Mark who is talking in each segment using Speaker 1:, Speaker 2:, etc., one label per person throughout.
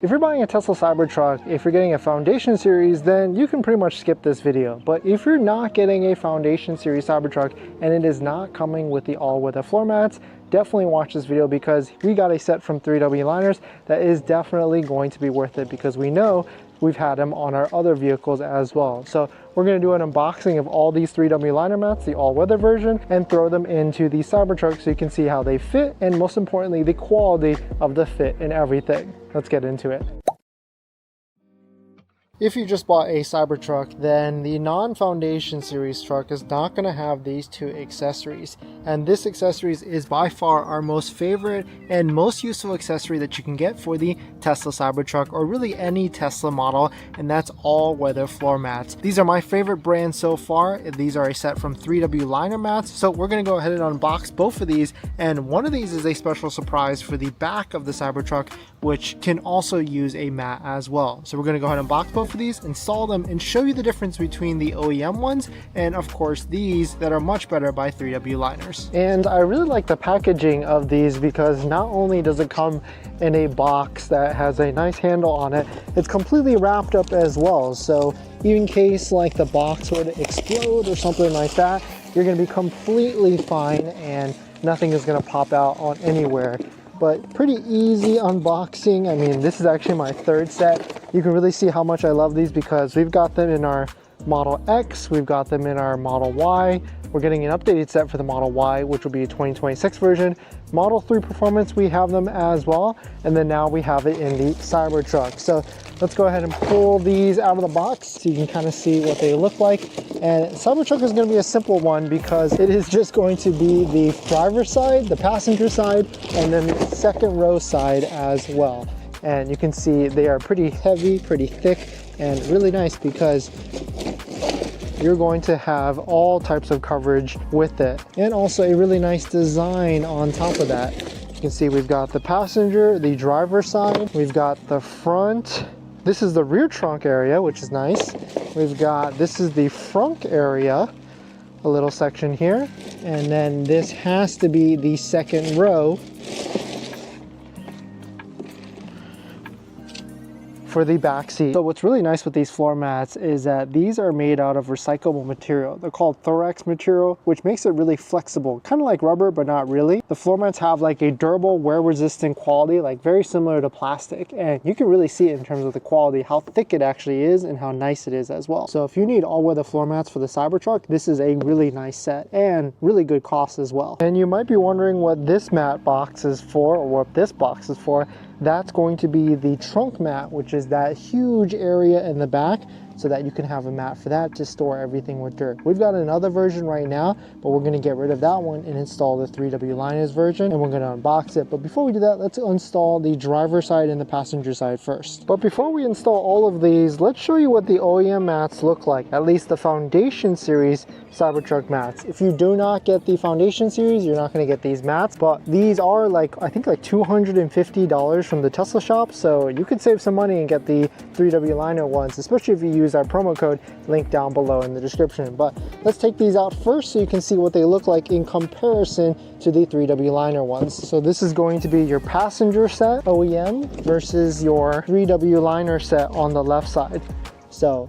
Speaker 1: If you're buying a Tesla Cybertruck, if you're getting a Foundation Series, then you can pretty much skip this video. But if you're not getting a Foundation Series Cybertruck and it is not coming with the all-weather floor mats, definitely watch this video because we got a set from 3W Liners that is definitely going to be worth it because we know we've had them on our other vehicles as well. So we're going to do an unboxing of all these 3W liner mats, the all-weather version, and throw them into the Cybertruck so you can see how they fit and most importantly the quality of the fit and everything. Let's get into it. If you just bought a Cybertruck, then the non-Foundation Series truck is not going to have these two accessories. And this accessories is by far our most favorite and most useful accessory that you can get for the Tesla Cybertruck or really any Tesla model, and that's all-weather floor mats. These are my favorite brand so far. These are a set from 3W liner mats. So we're going to go ahead and unbox both of these, and one of these is a special surprise for the back of the Cybertruck, which can also use a mat as well. So we're going to go ahead and unbox both of these, install them, and show you the difference between the OEM ones and of course these that are much better by 3W liners. And I really like the packaging of these because not only does it come in a box that has a nice handle on it, it's completely wrapped up as well. So even in case like the box were to explode or something like that, you're going to be completely fine and nothing is going to pop out on anywhere. But pretty easy unboxing. I mean, this is actually my third set. You can really see how much I love these because we've got them in our Model X, we've got them in our Model Y. We're getting an updated set for the Model Y, which will be a 2026 version. Model 3 Performance, we have them as well. And then now we have it in the Cybertruck. So let's go ahead and pull these out of the box so you can kind of see what they look like. And Cybertruck is going to be a simple one because it is just going to be the driver's side, the passenger side, and then the second row side as well. And you can see they are pretty heavy, pretty thick, and really nice because you're going to have all types of coverage with it. And also a really nice design on top of that. You can see we've got the passenger, the driver's side, we've got the front. This is the rear trunk area, which is nice. We've got, this is the front area, a little section here. And then this has to be the second row for the back seat. So what's really nice with these floor mats is that these are made out of recyclable material. They're called thorax material, which makes it really flexible, kind of like rubber, but not really. The floor mats have like a durable, wear resistant quality, like very similar to plastic. And you can really see it in terms of the quality, how thick it actually is and how nice it is as well. So if you need all-weather floor mats for the Cybertruck, this is a really nice set and really good cost as well. And you might be wondering what this mat box is for or what this box is for. That's going to be the trunk mat, which is that huge area in the back so that you can have a mat for that to store everything with dirt. We've got another version right now, but we're gonna get rid of that one and install the 3W liners version, and we're gonna unbox it. But before we do that, let's install the driver side and the passenger side first. But before we install all of these, let's show you what the OEM mats look like, at least the Foundation Series Cybertruck mats. If you do not get the Foundation Series, you're not gonna get these mats, but these are like, I think like $250 from the Tesla shop, so you could save some money and get the 3W liner ones, especially if you use our promo code link down below in the description. But let's take these out first so you can see what they look like in comparison to the 3W liner ones. So this is going to be your passenger set OEM versus your 3W liner set on the left side. So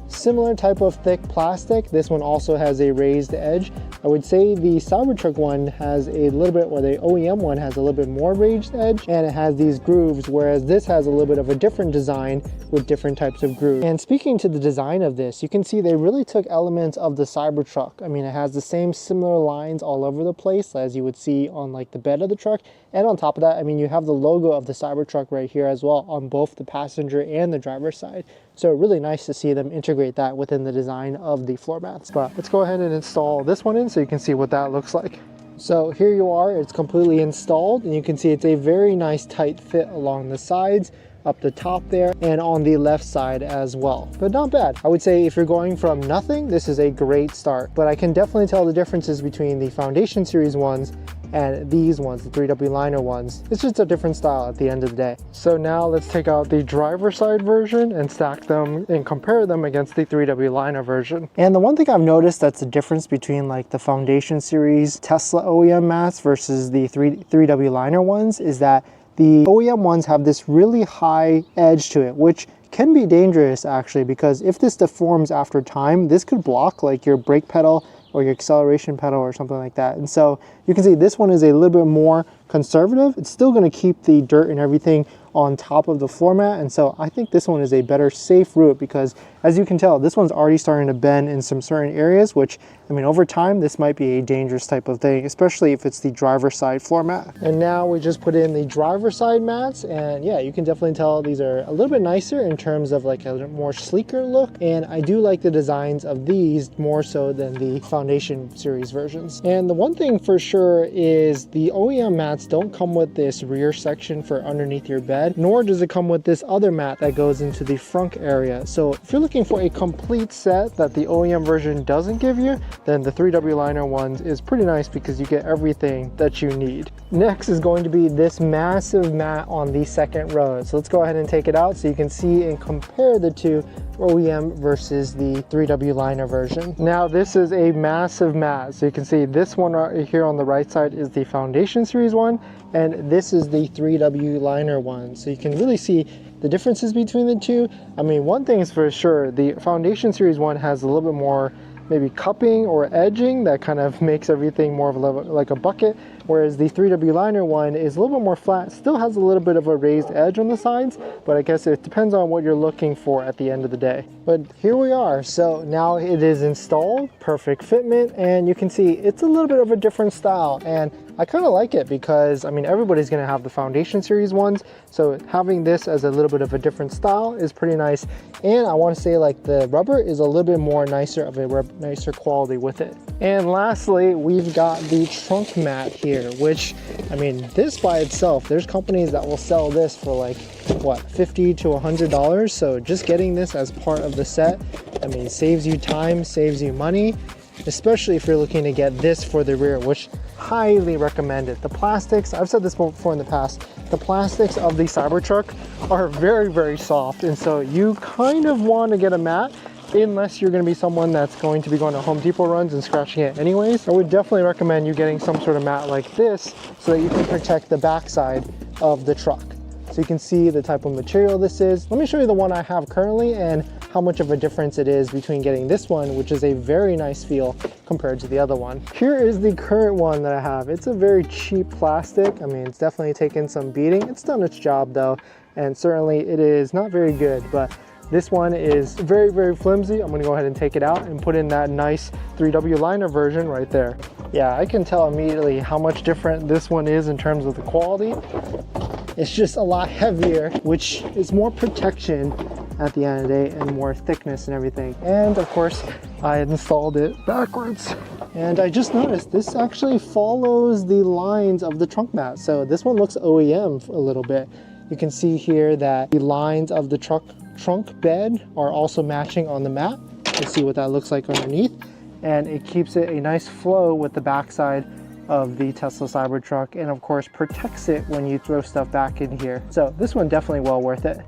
Speaker 1: similar type of thick plastic. This one also has a raised edge. I would say the Cybertruck one has a little bit, or the OEM one has a little bit more raised edge, and it has these grooves, whereas this has a little bit of a different design with different types of grooves. And speaking to the design of this, you can see they really took elements of the Cybertruck. I mean, it has the same similar lines all over the place as you would see on like the bed of the truck. And on top of that, I mean, you have the logo of the Cybertruck right here as well on both the passenger and the driver's side. So really nice to see them integrate that within the design of the floor mats. But let's go ahead and install this one in so you can see what that looks like. So here you are, it's completely installed, and you can see it's a very nice tight fit along the sides, up the top there, and on the left side as well. But not bad. I would say if you're going from nothing, this is a great start. But I can definitely tell the differences between the Foundation Series ones and these ones, the 3W liner ones. It's just a different style at the end of the day. So now let's take out the driver side version and stack them and compare them against the 3W liner version. And the one thing I've noticed that's the difference between like the Foundation Series Tesla OEM mats versus the 3W liner ones is that the OEM ones have this really high edge to it, which can be dangerous actually, because if this deforms after time, this could block like your brake pedal or your acceleration pedal or something like that. And so you can see this one is a little bit more conservative. It's still going to keep the dirt and everything on top of the floor mat, and so I think this one is a better safe route, because as you can tell, this one's already starting to bend in some certain areas, which, I mean, over time this might be a dangerous type of thing, especially if it's the driver's side floor mat. And now we just put in the driver's side mats, and yeah, you can definitely tell these are a little bit nicer in terms of like a more sleeker look, and I do like the designs of these more so than the Foundation series versions. And the one thing for sure is the OEM mats don't come with this rear section for underneath your bed, nor does it come with this other mat that goes into the front area. So if you're looking for a complete set that the OEM version doesn't give you, then the 3W liner ones is pretty nice because you get everything that you need. Next is going to be this massive mat on the second row. So let's go ahead and take it out so you can see and compare the two, OEM versus the 3W liner version. Now this is a massive mat, so you can see this one right here on the right side is the Foundation series one, and this is the 3W liner one. So you can really see the differences between the two. I mean, one thing is for sure, the Foundation series one has a little bit more maybe cupping or edging that kind of makes everything more of a level, like a bucket, whereas the 3W liner one is a little bit more flat, still has a little bit of a raised edge on the sides, but I guess it depends on what you're looking for at the end of the day. But here we are, so now it is installed, perfect fitment, and you can see it's a little bit of a different style, and I kind of like it because, I mean, everybody's going to have the Foundation series ones, so having this as a little bit of a different style is pretty nice. And I want to say, like, the rubber is a little bit more nicer of a nicer quality with it. And lastly, we've got the trunk mat here, which, I mean, this by itself, there's companies that will sell this for like, what, $50 to $100. So just getting this as part of the set, I mean, saves you time, saves you money, especially if you're looking to get this for the rear, which highly recommend it. The plastics, I've said this before in the past, the plastics of the Cybertruck are very, very soft, and so you kind of want to get a mat unless you're going to be someone that's going to be going to Home Depot runs and scratching it anyways. I would definitely recommend you getting some sort of mat like this so that you can protect the backside of the truck. So you can see the type of material this is. Let me show you the one I have currently and how much of a difference it is between getting this one, which is a very nice feel, compared to the other one. Here is the current one that I have. It's a very cheap plastic. I mean, it's definitely taken some beating. It's done its job though, and certainly it is not very good, but this one is very, very flimsy. I'm gonna go ahead and take it out and put in that nice 3W liner version right there. Yeah, I can tell immediately how much different this one is in terms of the quality. It's just a lot heavier, which is more protection at the end of the day and more thickness and everything. And of course, I installed it backwards. And I just noticed this actually follows the lines of the trunk mat. So this one looks OEM a little bit. You can see here that the lines of the trunk bed are also matching on the mat. Let's see what that looks like underneath. And it keeps it a nice flow with the backside of the Tesla Cybertruck, and of course protects it when you throw stuff back in here. So this one definitely well worth it.